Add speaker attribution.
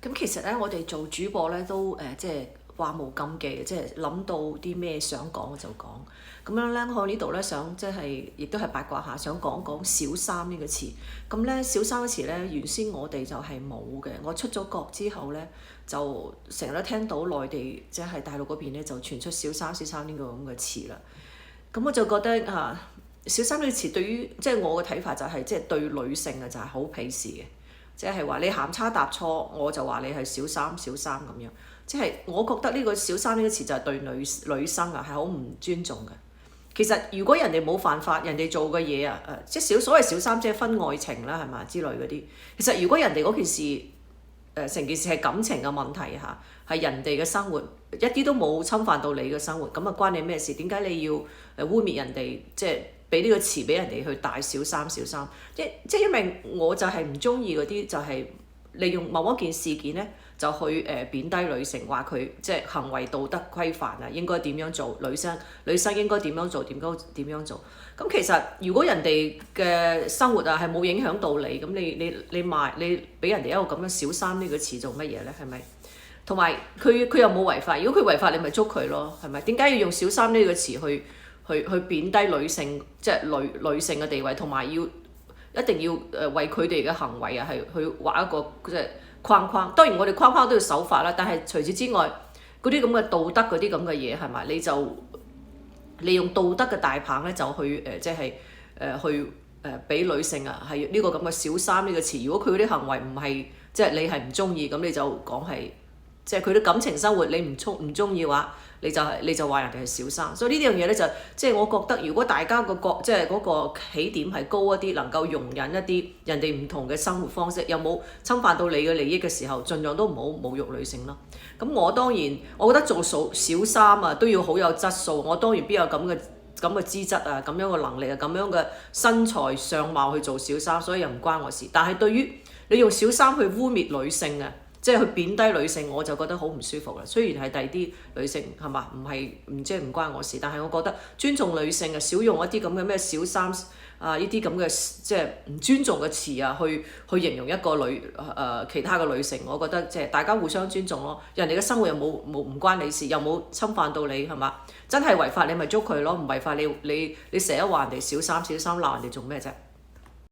Speaker 1: 咁其實咧，我哋做主播咧都即係話無禁忌嘅，即係諗到啲咩想講就講。咁樣咧，我呢度咧想即係亦都係八卦下，想講講小三呢個詞。咁咧，小三個詞咧，原先我哋就係冇嘅。我出咗國之後咧，就成日都聽到內地即係大陸嗰邊咧就傳出小三呢個咁嘅詞啦。咁我就覺得小三呢個詞對於即係我嘅睇法就係即係對女性嘅就係好鄙視嘅。即係話你行差踏錯，我就話你係小三咁樣。即係我覺得呢個小三呢個詞就係對女生係好唔尊重嘅。其實如果人哋冇犯法，人哋做嘅嘢即係所謂小三即係婚外情啦，係嘛之類嗰啲。其實如果人哋嗰件事成件事係感情嘅問題係人哋嘅生活，一啲都冇侵犯到你嘅生活，咁關你咩事？點解你要污蔑人哋？即係俾呢個詞俾人哋去大小三，即係因為我就係唔中意嗰啲就係利用某一件事件咧就去貶低女性，話佢即係行為道德規範應該點樣做，女生應該點樣做，點樣做。咁其實如果人哋嘅生活係冇影響到你，咁你俾人哋一個咁樣小三呢個詞做乜嘢咧？係咪？同埋佢又冇違法，如果佢違法，你咪捉佢咯，係咪？點解要用小三呢個詞去貶低女性，即係女性嘅地位，同埋一定要為佢哋嘅行為係去畫一個即係框框。當然我哋框框都要守法啦，但係除此之外，嗰啲咁嘅道德嗰啲咁嘅嘢係咪？你就利用道德嘅大棒咧，就去即係去俾女性係呢個咁嘅小三呢個詞。如果佢嗰啲行為唔係即係你係唔中意，咁你就講係即係佢啲感情生活你唔中意嘅話，你就話人哋係小三。所以呢啲樣嘢咧就即係我覺得，如果大家即係嗰個起點係高一啲，能夠容忍一啲人哋唔同嘅生活方式，又冇侵犯到你嘅利益嘅時候，盡量都唔好侮辱女性咯。咁我當然，我覺得做小三都要好有質素。我當然邊有咁嘅資質咁樣嘅能力咁樣嘅身材相貌去做小三，所以又唔關我事。但係對於你用小三去污蔑女性即係去貶低女性，我就覺得好唔舒服啦。雖然係第啲女性係嘛，即係唔關我事，但係我覺得尊重女性少用一啲咁嘅咩小三呢啲咁嘅即係唔尊重嘅詞去形容一個其他嘅女性，我覺得即係大家互相尊重咯。人哋嘅生活又唔關你事，又冇侵犯到你係嘛？真係違法你咪捉佢咯，唔違法你成日話人哋小三鬧人哋做咩啫？